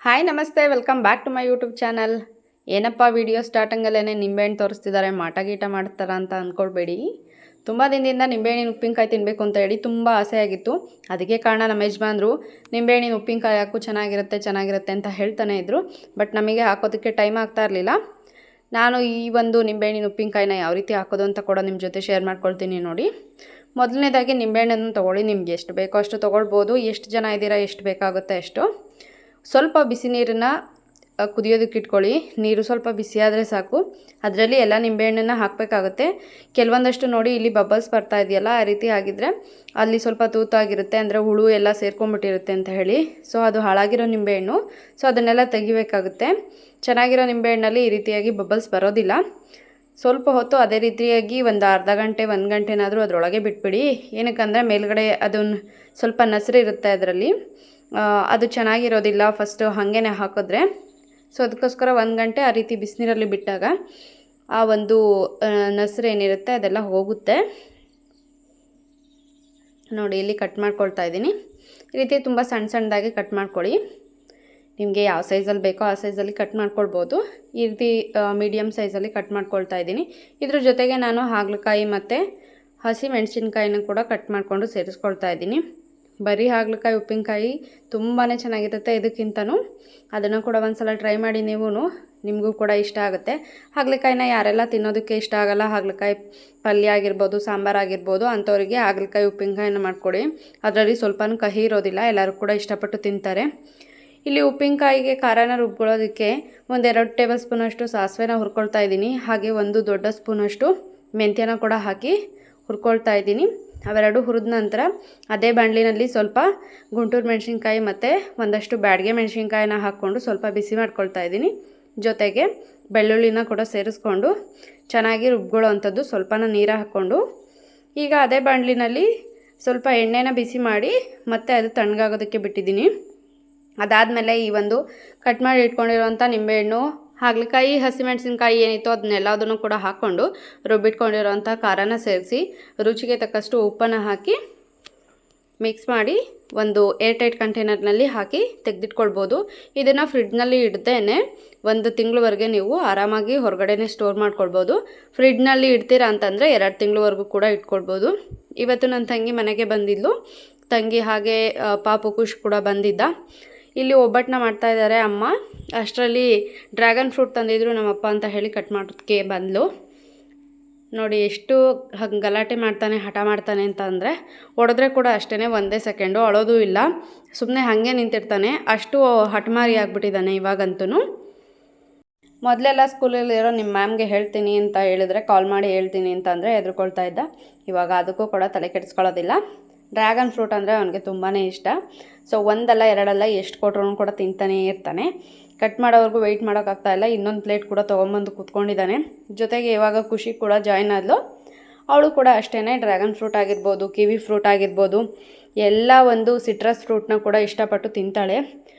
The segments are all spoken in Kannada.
ಹಾಯ್ ನಮಸ್ತೆ, welcome back to my YouTube channel. ಏನಪ್ಪ ವಿಡಿಯೋ ಸ್ಟಾರ್ಟಿಂಗಲ್ಲೇ ನಿಂಬೆಹಣ್ಣು ತೋರಿಸ್ತಿದ್ದಾರೆ, ಮಾಟ ಗೀಟ ಮಾಡ್ತಾರ ಅಂತ ಅಂದ್ಕೊಳ್ಬೇಡಿ. ತುಂಬ ದಿನದಿಂದ ನಿಂಬೆಹಣ್ಣಿನ ಉಪ್ಪಿನಕಾಯಿ ತಿನ್ನಬೇಕು ಅಂತ ಹೇಳಿ ತುಂಬ ಆಸೆ ಆಗಿತ್ತು. ಅದಕ್ಕೆ ಕಾರಣ ನಮ್ಮ ಯಜಮಾನ್ರು ನಿಂಬೆಹಣ್ಣಿನ ಉಪ್ಪಿನಕಾಯಿ ಹಾಕು ಚೆನ್ನಾಗಿರುತ್ತೆ ಅಂತ ಹೇಳ್ತಾನೆ ಇದ್ದರು. ಬಟ್ ನಮಗೆ ಹಾಕೋದಕ್ಕೆ ಟೈಮ್ ಆಗ್ತಾ ಇರಲಿಲ್ಲ. ನಾನು ಈ ಒಂದು ನಿಂಬೆಹಣ್ಣಿನ ಉಪ್ಪಿನಕಾಯಿನ ಯಾವ ರೀತಿ ಹಾಕೋದು ಅಂತ ಕೂಡ ನಿಮ್ಮ ಜೊತೆ ಶೇರ್ ಮಾಡ್ಕೊಳ್ತೀನಿ ನೋಡಿ. ಮೊದಲನೇದಾಗಿ ನಿಂಬೆಹಣ್ಣನ್ನು ತೊಗೊಳ್ಳಿ. ನಿಮ್ಗೆ ಎಷ್ಟು ಬೇಕೋ ಅಷ್ಟು ತೊಗೊಳ್ಬೋದು. ಎಷ್ಟು ಜನ ಇದ್ದೀರಾ, ಎಷ್ಟು ಬೇಕಾಗುತ್ತೆ ಅಷ್ಟು. ಸ್ವಲ್ಪ ಬಿಸಿ ನೀರನ್ನು ಕುದಿಯೋದಕ್ಕೆ ಇಟ್ಕೊಳ್ಳಿ. ನೀರು ಸ್ವಲ್ಪ ಬಿಸಿಯಾದರೆ ಸಾಕು. ಅದರಲ್ಲಿ ಎಲ್ಲ ನಿಂಬೆಹಣ್ಣನ್ನು ಹಾಕಬೇಕಾಗುತ್ತೆ. ಕೆಲವೊಂದಷ್ಟು ನೋಡಿ ಇಲ್ಲಿ ಬಬಲ್ಸ್ ಬರ್ತಾ ಇದೆಯಲ್ಲ, ಆ ರೀತಿ ಆಗಿದ್ದರೆ ಅಲ್ಲಿ ಸ್ವಲ್ಪ ತೂತಾಗಿರುತ್ತೆ, ಅಂದರೆ ಹುಳು ಎಲ್ಲ ಸೇರ್ಕೊಂಡ್ಬಿಟ್ಟಿರುತ್ತೆ ಅಂತ ಹೇಳಿ. ಸೊ ಅದು ಹಾಳಾಗಿರೋ ನಿಂಬೆಹಣ್ಣು. ಸೊ ಅದನ್ನೆಲ್ಲ ತೆಗಿಬೇಕಾಗುತ್ತೆ. ಚೆನ್ನಾಗಿರೋ ನಿಂಬೆಹಣ್ಣಲ್ಲಿ ಈ ರೀತಿಯಾಗಿ ಬಬಲ್ಸ್ ಬರೋದಿಲ್ಲ. ಸ್ವಲ್ಪ ಹೊತ್ತು ಅದೇ ರೀತಿಯಾಗಿ ಒಂದು ಅರ್ಧ ಗಂಟೆ 1 ಗಂಟೆನಾದರೂ ಅದರೊಳಗೆ ಬಿಟ್ಬಿಡಿ. ಏನಕ್ಕಂದರೆ ಮೇಲ್ಗಡೆ ಅದನ್ನು ಸ್ವಲ್ಪ ನಸರು ಇರುತ್ತೆ ಅದರಲ್ಲಿ, ಅದು ಚೆನ್ನಾಗಿರೋದಿಲ್ಲ ಫಸ್ಟು ಹಾಗೇ ಹಾಕಿದ್ರೆ. ಸೊ ಅದಕ್ಕೋಸ್ಕರ 1 ಗಂಟೆ ಆ ರೀತಿ ಬಿಸಿನೀರಲ್ಲಿ ಬಿಟ್ಟಾಗ ಆ ಒಂದು ನಸರು ಏನಿರುತ್ತೆ ಅದೆಲ್ಲ ಹೋಗುತ್ತೆ. ನೋಡಿ ಇಲ್ಲಿ ಕಟ್ ಮಾಡ್ಕೊಳ್ತಾ ಇದ್ದೀನಿ. ಈ ರೀತಿ ತುಂಬ ಸಣ್ಣದಾಗಿ ಕಟ್ ಮಾಡ್ಕೊಳ್ಳಿ. ನಿಮಗೆ ಯಾವ ಸೈಜಲ್ಲಿ ಬೇಕೋ ಆ ಸೈಜಲ್ಲಿ ಕಟ್ ಮಾಡ್ಕೊಳ್ಬೋದು. ಈ ರೀತಿ ಮೀಡಿಯಮ್ ಸೈಜಲ್ಲಿ ಕಟ್ ಮಾಡ್ಕೊಳ್ತಾ ಇದ್ದೀನಿ. ಇದ್ರ ಜೊತೆಗೆ ನಾನು ಹಾಗಲಕಾಯಿ ಮತ್ತು ಹಸಿ ಮೆಣಸಿನ್ಕಾಯಿನ ಕೂಡ ಕಟ್ ಮಾಡಿಕೊಂಡು ಸೇರಿಸ್ಕೊಳ್ತಾ ಇದ್ದೀನಿ. ಬರೀ ಹಾಗಲಕಾಯಿ ಉಪ್ಪಿನಕಾಯಿ ತುಂಬಾ ಚೆನ್ನಾಗಿರುತ್ತೆ ಇದಕ್ಕಿಂತನೂ. ಅದನ್ನು ಕೂಡ ಒಂದು ಸಲ ಟ್ರೈ ಮಾಡಿ ನೀವು, ನಿಮಗೂ ಕೂಡ ಇಷ್ಟ ಆಗುತ್ತೆ. ಹಾಗಲಕಾಯಿನ ಯಾರೆಲ್ಲ ತಿನ್ನೋದಕ್ಕೆ ಇಷ್ಟ ಆಗಲ್ಲ, ಹಾಗಲಕಾಯಿ ಪಲ್ಯ ಆಗಿರ್ಬೋದು, ಸಾಂಬಾರಾಗಿರ್ಬೋದು, ಅಂಥವರಿಗೆ ಹಾಗಲಕಾಯಿ ಉಪ್ಪಿನಕಾಯಿನ ಮಾಡಿಕೊಡಿ. ಅದರಲ್ಲಿ ಸ್ವಲ್ಪನೂ ಕಹಿ ಇರೋದಿಲ್ಲ, ಎಲ್ಲರೂ ಕೂಡ ಇಷ್ಟಪಟ್ಟು ತಿಂತಾರೆ. ಇಲ್ಲಿ ಉಪ್ಪಿನಕಾಯಿಗೆ ಖಾರನ ರುಬ್ಕೊಳ್ಳೋದಕ್ಕೆ 1-2 ಟೇಬಲ್ ಸ್ಪೂನಷ್ಟು ಸಾಸಿವೆನ ಹುರ್ಕೊಳ್ತಾ ಇದ್ದೀನಿ. ಹಾಗೆ 1 ದೊಡ್ಡ ಸ್ಪೂನಷ್ಟು ಮೆಂತ್ಯನ ಕೂಡ ಹಾಕಿ ಹುರ್ಕೊಳ್ತಾ ಇದ್ದೀನಿ. ಅವೆರಡು ಹುರಿದ ನಂತರ ಅದೇ ಬಾಣಲಿನಲ್ಲಿ ಸ್ವಲ್ಪ ಗುಂಟೂರು ಮೆಣಸಿನ್ಕಾಯಿ ಮತ್ತು ಒಂದಷ್ಟು ಬ್ಯಾಡಗೆ ಮೆಣಸಿನ್ಕಾಯಿನ ಹಾಕ್ಕೊಂಡು ಸ್ವಲ್ಪ ಬಿಸಿ ಮಾಡ್ಕೊಳ್ತಾ ಇದ್ದೀನಿ. ಜೊತೆಗೆ ಬೆಳ್ಳುಳ್ಳಿನ ಕೂಡ ಸೇರಿಸ್ಕೊಂಡು ಚೆನ್ನಾಗಿ ರುಬ್ಕೊಳ್ಳೋ ಅಂಥದ್ದು. ಸ್ವಲ್ಪನ ನೀರು ಹಾಕ್ಕೊಂಡು ಈಗ ಅದೇ ಬಾಣಲಿನಲ್ಲಿ ಸ್ವಲ್ಪ ಎಣ್ಣೆನ ಬಿಸಿ ಮಾಡಿ ಮತ್ತೆ ಅದು ತಣ್ಣಗಾಗೋದಕ್ಕೆ ಬಿಟ್ಟಿದ್ದೀನಿ. ಅದಾದಮೇಲೆ ಈ ಒಂದು ಕಟ್ ಮಾಡಿ ಇಟ್ಕೊಂಡಿರೋಂಥ ನಿಂಬೆಹಣ್ಣು, ಹಾಗಲಕಾಯಿ, ಹಸಿಮೆಣಸಿನ್ಕಾಯಿ ಏನಿತ್ತು ಅದನ್ನೆಲ್ಲದನ್ನು ಕೂಡ ಹಾಕ್ಕೊಂಡು ರುಬ್ಬಿಟ್ಕೊಂಡಿರೋಂಥ ಖಾರನ ಸೇರಿಸಿ ರುಚಿಗೆ ತಕ್ಕಷ್ಟು ಉಪ್ಪನ್ನು ಹಾಕಿ ಮಿಕ್ಸ್ ಮಾಡಿ ಒಂದು ಏರ್ಟೈಟ್ ಕಂಟೈನರ್ನಲ್ಲಿ ಹಾಕಿ ತೆಗೆದಿಟ್ಕೊಳ್ಬೋದು. ಇದನ್ನು ಫ್ರಿಡ್ಜ್ನಲ್ಲಿ ಇಡ್ದೇನೆ 1 ತಿಂಗಳವರೆಗೆ ನೀವು ಆರಾಮಾಗಿ ಹೊರಗಡೆನೇ ಸ್ಟೋರ್ ಮಾಡ್ಕೊಳ್ಬೋದು. ಫ್ರಿಡ್ಜ್ನಲ್ಲಿ ಇಡ್ತೀರಾ ಅಂತಂದರೆ 2 ತಿಂಗಳವರೆಗೂ ಕೂಡ ಇಟ್ಕೊಳ್ಬೋದು. ಇವತ್ತು ನನ್ನ ತಂಗಿ ಮನೆಗೆ ಬಂದಿದ್ಲು. ತಂಗಿ ಹಾಗೆ ಪಾಪು ಖುಷ್ ಕೂಡ ಬಂದಿದ್ದ. ಇಲ್ಲಿ ಒಬ್ಬಟ್ಟನ್ನ ಮಾಡ್ತಾಯಿದ್ದಾರೆ ಅಮ್ಮ. ಅಷ್ಟರಲ್ಲಿ ಡ್ರ್ಯಾಗನ್ ಫ್ರೂಟ್ ತಂದಿದ್ರು ನಮ್ಮಪ್ಪ ಅಂತ ಹೇಳಿ ಕಟ್ ಮಾಡೋದಕ್ಕೆ ಬಂದಳು. ನೋಡಿ ಎಷ್ಟು ಗಲಾಟೆ ಮಾಡ್ತಾನೆ, ಹಠ ಮಾಡ್ತಾನೆ ಅಂತ ಅಂದರೆ, ಹೊಡೆದ್ರೆ ಕೂಡ ಅಷ್ಟೇ 1 ಸೆಕೆಂಡು ಅಳೋದು ಇಲ್ಲ, ಸುಮ್ಮನೆ ಹಾಗೆ ನಿಂತಿರ್ತಾನೆ. ಅಷ್ಟು ಹಠಮಾರಿ ಆಗಿಬಿಟ್ಟಿದ್ದಾನೆ ಇವಾಗಂತೂ. ಮೊದಲೆಲ್ಲ ಸ್ಕೂಲಲ್ಲಿರೋ ನಿಮ್ಮ ಮ್ಯಾಮ್ಗೆ ಹೇಳ್ತೀನಿ ಅಂತ ಹೇಳಿದ್ರೆ, ಕಾಲ್ ಮಾಡಿ ಹೇಳ್ತೀನಿ ಅಂತ ಅಂದರೆ ಹೆದರ್ಕೊಳ್ತಾ ಇದ್ದ. ಇವಾಗ ಅದಕ್ಕೂ ಕೂಡ ತಲೆ ಕೆಡಿಸ್ಕೊಳ್ಳೋದಿಲ್ಲ. ಡ್ರ್ಯಾಗನ್ ಫ್ರೂಟ್ ಅಂದರೆ ಅವನಿಗೆ ತುಂಬಾ ಇಷ್ಟ. ಸೊ 1 ಅಲ್ಲ 2 ಅಲ್ಲ ಎಷ್ಟು ಕೊಟ್ಟರು ಕೂಡ ತಿಂತಾನೇ ಇರ್ತಾನೆ. ಕಟ್ ಮಾಡೋವರೆಗೂ ವೆಯ್ಟ್ ಮಾಡೋಕ್ಕಾಗ್ತಾಯಿಲ್ಲ. ಇನ್ನೊಂದು ಪ್ಲೇಟ್ ಕೂಡ ತೊಗೊಂಬಂದು ಕೂತ್ಕೊಂಡಿದ್ದಾನೆ. ಜೊತೆಗೆ ಇವಾಗ ಖುಷಿ ಕೂಡ ಜಾಯ್ನ್ ಆದಳು. ಅವಳು ಕೂಡ ಅಷ್ಟೇ ಡ್ರ್ಯಾಗನ್ ಫ್ರೂಟ್ ಆಗಿರ್ಬೋದು, ಕಿವಿ ಫ್ರೂಟ್ ಆಗಿರ್ಬೋದು, ಎಲ್ಲ ಒಂದು ಸಿಟ್ರಸ್ ಫ್ರೂಟ್ನ ಕೂಡ ಇಷ್ಟಪಟ್ಟು ತಿಂತಾಳೆ.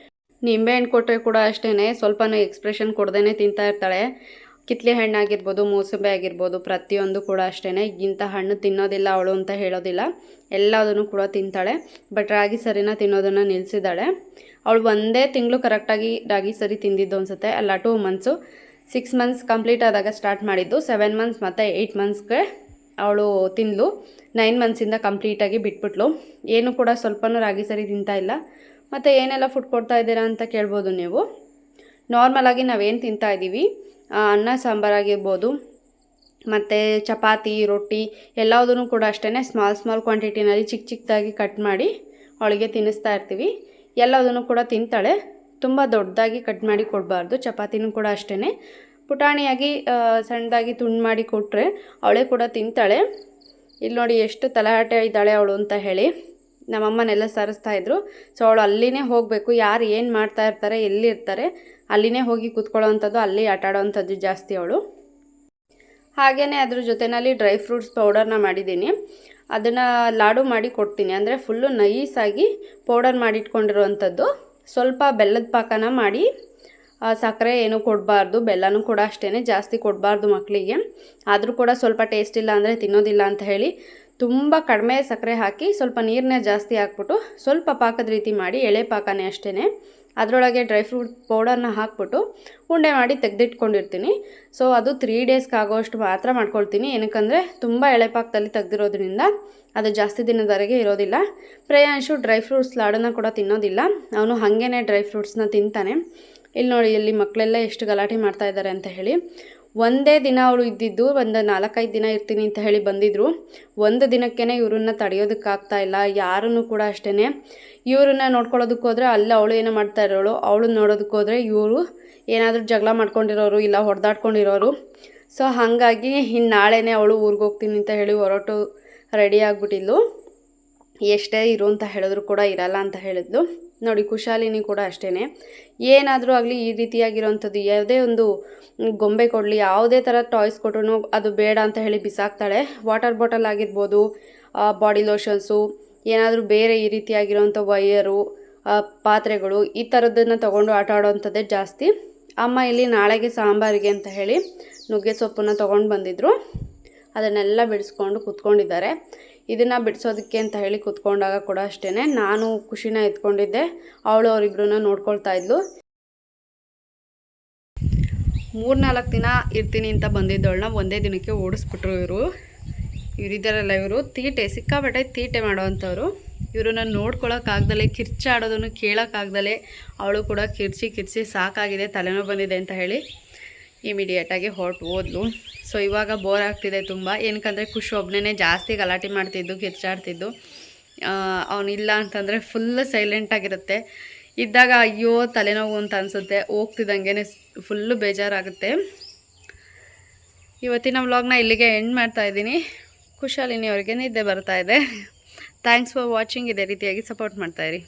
ನಿಂಬೆಹಣ್ಣು ಕೊಟ್ಟರೆ ಕೂಡ ಅಷ್ಟೇ ಸ್ವಲ್ಪನೂ ಎಕ್ಸ್ಪ್ರೆಷನ್ ಕೊಡ್ದೇ ತಿಂತಾ ಇರ್ತಾಳೆ. ಕಿತ್ಲೆ ಹಣ್ಣು ಆಗಿರ್ಬೋದು, ಮೂಸಂಬೆ ಆಗಿರ್ಬೋದು, ಪ್ರತಿಯೊಂದು ಕೂಡ ಅಷ್ಟೇ. ಇಂಥ ಹಣ್ಣು ತಿನ್ನೋದಿಲ್ಲ ಅವಳು ಅಂತ ಹೇಳೋದಿಲ್ಲ, ಎಲ್ಲದನ್ನು ಕೂಡ ತಿಂತಾಳೆ. ಬಟ್ ರಾಗಿ ಸರಿನ ತಿನ್ನೋದನ್ನು ನಿಲ್ಲಿಸಿದ್ದಾಳೆ. ಅವಳು 1 ತಿಂಗಳು ಕರೆಕ್ಟಾಗಿ ರಾಗಿ ಸರಿ ತಿಂದಿದ್ದು ಅನಿಸುತ್ತೆ. ಅಲ್ಲ 2 ಮಂತ್ಸು, 6 ಮಂತ್ಸ್ ಕಂಪ್ಲೀಟ್ ಆದಾಗ ಸ್ಟಾರ್ಟ್ ಮಾಡಿದ್ದು. 7 ಮಂತ್ಸ್ ಮತ್ತು 8 ಮಂತ್ಸ್ಗೆ ಅವಳು ತಿಂದಳು. 9 ಮಂತ್ಸಿಂದ ಕಂಪ್ಲೀಟಾಗಿ ಬಿಟ್ಬಿಟ್ಲು. ಏನು ಕೂಡ ಸ್ವಲ್ಪನೂ ರಾಗಿ ಸರಿ ತಿಂತಾ ಇಲ್ಲ. ಮತ್ತು ಏನೆಲ್ಲ ಫುಡ್ ಕೊಡ್ತಾ ಇದ್ದೀರಾ ಅಂತ ಕೇಳ್ಬೋದು ನೀವು. ನಾರ್ಮಲಾಗಿ ನಾವೇನು ತಿಂತಾಯಿದ್ದೀವಿ, ಅನ್ನ ಸಾಂಬಾರಾಗಿರ್ಬೋದು ಮತ್ತು ಚಪಾತಿ, ರೊಟ್ಟಿ ಎಲ್ಲದನ್ನು ಕೂಡ ಅಷ್ಟೇ ಸ್ಮಾಲ್ ಕ್ವಾಂಟಿಟಿನಲ್ಲಿ ಚಿಕ್ಕದಾಗಿ ಕಟ್ ಮಾಡಿ ಅವಳಿಗೆ ತಿನ್ನಿಸ್ತಾ ಇರ್ತೀವಿ. ಎಲ್ಲದನ್ನು ಕೂಡ ತಿಂತಾಳೆ. ತುಂಬ ದೊಡ್ಡದಾಗಿ ಕಟ್ ಮಾಡಿ ಕೊಡಬಾರ್ದು. ಚಪಾತಿನೂ ಕೂಡ ಅಷ್ಟೇ ಪುಟಾಣಿಯಾಗಿ ಸಣ್ಣದಾಗಿ ತುಂಡು ಮಾಡಿ ಕೊಟ್ಟರೆ ಅವಳೇ ಕೂಡ ತಿಂತಾಳೆ. ಇಲ್ಲಿ ನೋಡಿ ಎಷ್ಟು ತಲೆಹರಟೆ ಇದ್ದಾಳೆ ಅವಳು ಅಂತ ಹೇಳಿ ನಮ್ಮಮ್ಮನೆಲ್ಲ ಸರಿಸ್ತಾಯಿದ್ರು. ಸೊ ಅವಳು ಅಲ್ಲಿನೇ ಹೋಗಬೇಕು. ಯಾರು ಏನು ಮಾಡ್ತಾ ಇರ್ತಾರೆ, ಎಲ್ಲಿರ್ತಾರೆ ಅಲ್ಲಿನೇ ಹೋಗಿ ಕೂತ್ಕೊಳ್ಳೋ ಅಂಥದ್ದು, ಅಲ್ಲಿ ಆಟ ಆಡೋವಂಥದ್ದು ಜಾಸ್ತಿ ಅವಳು. ಹಾಗೆಯೇ ಅದ್ರ ಜೊತೆಯಲ್ಲಿ ಡ್ರೈ ಫ್ರೂಟ್ಸ್ ಪೌಡರ್ನ ಮಾಡಿದ್ದೀನಿ. ಅದನ್ನು ಲಾಡು ಮಾಡಿ ಕೊಡ್ತೀನಿ. ಅಂದರೆ ಫುಲ್ಲು ನೈಸಾಗಿ ಪೌಡರ್ ಮಾಡಿಟ್ಕೊಂಡಿರುವಂಥದ್ದು. ಸ್ವಲ್ಪ ಬೆಲ್ಲದ ಪಾಕನ ಮಾಡಿ, ಸಕ್ಕರೆ ಏನೂ ಕೊಡಬಾರ್ದು, ಬೆಲ್ಲನೂ ಕೂಡ ಅಷ್ಟೇ ಜಾಸ್ತಿ ಕೊಡಬಾರ್ದು ಮಕ್ಕಳಿಗೆ. ಆದರೂ ಕೂಡ ಸ್ವಲ್ಪ ಟೇಸ್ಟ್ ಇಲ್ಲ ಅಂದರೆ ತಿನ್ನೋದಿಲ್ಲ ಅಂತ ಹೇಳಿ ತುಂಬ ಕಡಿಮೆ ಸಕ್ಕರೆ ಹಾಕಿ ಸ್ವಲ್ಪ ನೀರನ್ನ ಜಾಸ್ತಿ ಹಾಕ್ಬಿಟ್ಟು ಸ್ವಲ್ಪ ಪಾಕದ ರೀತಿ ಮಾಡಿ, ಎಳೆ ಪಾಕನೇ ಅಷ್ಟೇ, ಅದರೊಳಗೆ ಡ್ರೈ ಫ್ರೂಟ್ ಪೌಡರ್ನ ಹಾಕ್ಬಿಟ್ಟು ಉಂಡೆ ಮಾಡಿ ತೆಗೆದಿಟ್ಕೊಂಡಿರ್ತೀನಿ. ಸೊ ಅದು 3 ಡೇಸ್ಗೆ ಆಗೋಷ್ಟು ಮಾತ್ರ ಮಾಡ್ಕೊಳ್ತೀನಿ. ಏನಕ್ಕಂದರೆ ತುಂಬ ಎಳೆಪಾಕದಲ್ಲಿ ತೆಗೆದಿರೋದ್ರಿಂದ ಅದು ಜಾಸ್ತಿ ದಿನದವರೆಗೆ ಇರೋದಿಲ್ಲ. ಪ್ರೇಯಾಂಶು ಡ್ರೈ ಫ್ರೂಟ್ಸ್ ಲಾಡನ್ನು ಕೂಡ ತಿನ್ನೋದಿಲ್ಲ, ಅವನು ಹಾಗೇ ಡ್ರೈ ಫ್ರೂಟ್ಸ್ನ ತಿಂತಾನೆ. ಇಲ್ಲಿ ನೋಡಿ, ಇಲ್ಲಿ ಮಕ್ಕಳೆಲ್ಲ ಎಷ್ಟು ಗಲಾಟೆ ಮಾಡ್ತಾ ಇದ್ದಾರೆ ಅಂತ ಹೇಳಿ. ಒಂದೇ ದಿನ ಅವಳು ಇದ್ದಿದ್ದು, ಒಂದು 4-5 ದಿನ ಇರ್ತೀನಿ ಅಂತ ಹೇಳಿ ಬಂದಿದ್ದರು. ಒಂದು ದಿನಕ್ಕೇ ಇವ್ರನ್ನ ತಡೆಯೋದಕ್ಕಾಗ್ತಾ ಇಲ್ಲ. ಯಾರನ್ನು ಕೂಡ ಅಷ್ಟೇ, ಇವ್ರನ್ನ ನೋಡ್ಕೊಳ್ಳೋದಕ್ಕೆ ಹೋದರೆ ಅಲ್ಲಿ ಅವಳು ಏನೋ ಮಾಡ್ತಾ ಇರೋಳು, ಅವಳನ್ನ ನೋಡೋದಕ್ಕೆ ಹೋದರೆ ಇವರು ಏನಾದರೂ ಜಗಳ ಮಾಡ್ಕೊಂಡಿರೋರು ಇಲ್ಲ ಹೊಡೆದಾಡ್ಕೊಂಡಿರೋರು. ಸೊ ಹಾಗಾಗಿ ಇನ್ನು ನಾಳೆನೇ ಅವಳು ಊರಿಗೆ ಹೋಗ್ತೀನಿ ಅಂತ ಹೇಳಿ ಹೊರಟು ರೆಡಿ ಆಗಿಬಿಟ್ಟಿದ್ಲು. ಎಷ್ಟೇ ಇರು ಅಂತ ಹೇಳಿದ್ರು ಕೂಡ ಇರಲ್ಲ ಅಂತ ಹೇಳಿದ್ಲು. ನೋಡಿ, ಕುಶಾಲಿನಿ ಕೂಡ ಅಷ್ಟೇ, ಏನಾದರೂ ಆಗಲಿ ಈ ರೀತಿಯಾಗಿರೋವಂಥದ್ದು ಯಾವುದೇ ಒಂದು ಗೊಂಬೆ ಕೊಡಲಿ, ಯಾವುದೇ ಥರ ಟಾಯ್ಸ್ ಕೊಟ್ಟರು ಅದು ಬೇಡ ಅಂತ ಹೇಳಿ ಬಿಸಾಕ್ತಾಳೆ. ವಾಟರ್ ಬಾಟಲ್ ಆಗಿರ್ಬೋದು, ಬಾಡಿ ಲೋಷನ್ಸು, ಏನಾದರೂ ಬೇರೆ ಈ ರೀತಿಯಾಗಿರೋವಂಥ ವೈಯರು, ಪಾತ್ರೆಗಳು, ಈ ಥರದ್ದನ್ನು ತೊಗೊಂಡು ಆಟ ಆಡೋವಂಥದ್ದೇ ಜಾಸ್ತಿ. ಅಮ್ಮ ಇಲ್ಲಿ ನಾಳೆಗೆ ಸಾಂಬಾರಿಗೆ ಅಂತ ಹೇಳಿ ನುಗ್ಗೆ ಸೊಪ್ಪನ್ನು ತೊಗೊಂಡು ಬಂದಿದ್ದರು. ಅದನ್ನೆಲ್ಲ ಬಿಡಿಸ್ಕೊಂಡು ಕೂತ್ಕೊಂಡಿದ್ದಾರೆ. ಇದನ್ನು ಬಿಡಿಸೋದಕ್ಕೆ ಅಂತ ಹೇಳಿ ಕೂತ್ಕೊಂಡಾಗ ಕೂಡ ಅಷ್ಟೇ ನಾನು ಖುಷಿನ ಎತ್ಕೊಂಡಿದ್ದೆ, ಅವಳು ಅವರಿಬ್ಬರನ್ನ ನೋಡ್ಕೊಳ್ತಾ ಇದ್ಲು. 3-4 ದಿನ ಇರ್ತೀನಿ ಅಂತ ಬಂದಿದ್ದವಳನ್ನ ಒಂದೇ ದಿನಕ್ಕೆ ಓಡಿಸ್ಬಿಟ್ರು ಇವರಿದ್ದಾರಲ್ಲ, ಇವರು ಸಿಕ್ಕಾಪಟ್ಟೆ ತೀಟೆ ಮಾಡೋವಂಥವ್ರು. ಇವ್ರನ್ನ ನೋಡ್ಕೊಳ್ಳೋಕ್ಕಾಗ್ದಲೇ, ಕಿರ್ಚಾಡೋದನ್ನು ಕೇಳೋಕ್ಕಾಗ್ದಲೇ ಅವಳು ಕೂಡ ಕಿರ್ಚಿ ಸಾಕಾಗಿದೆ, ತಲೆನೋವು ಬಂದಿದೆ ಅಂತ ಹೇಳಿ ಇಮಿಡಿಯೇಟಾಗಿ ಹೊರಟು ಹೋದ್ಲು. ಸೊ ಇವಾಗ ಬೋರ್ ಆಗ್ತಿದೆ ತುಂಬ. ಏನಕ್ಕಂದರೆ ಖುಷಿ ಒಬ್ಬನೇ ಜಾಸ್ತಿ ಗಲಾಟೆ ಮಾಡ್ತಿದ್ದು, ಕಿರ್ಚಾಡ್ತಿದ್ದು. ಅವನಿಲ್ಲ ಅಂತಂದರೆ ಫುಲ್ ಸೈಲೆಂಟಾಗಿರುತ್ತೆ. ಇದ್ದಾಗ ಅಯ್ಯೋ ತಲೆನೋವು ಅಂತ ಅನಿಸುತ್ತೆ, ಹೋಗ್ತಿದ್ದಂಗೆ ಫುಲ್ಲು ಬೇಜಾರಾಗುತ್ತೆ. ಇವತ್ತಿನ ವ್ಲಾಗ್ನ ಇಲ್ಲಿಗೆ ಎಂಡ್ ಮಾಡ್ತಾಯಿದ್ದೀನಿ. ಕುಶಾಲಿನಿ ಅವ್ರಿಗೆ ನಿದ್ದೆ ಬರ್ತಾಯಿದೆ. Thanks for watching. ಇದೇ ರೀತಿಯಾಗಿ ಸಪೋರ್ಟ್ ಮಾಡ್ತಾಯಿರಿ.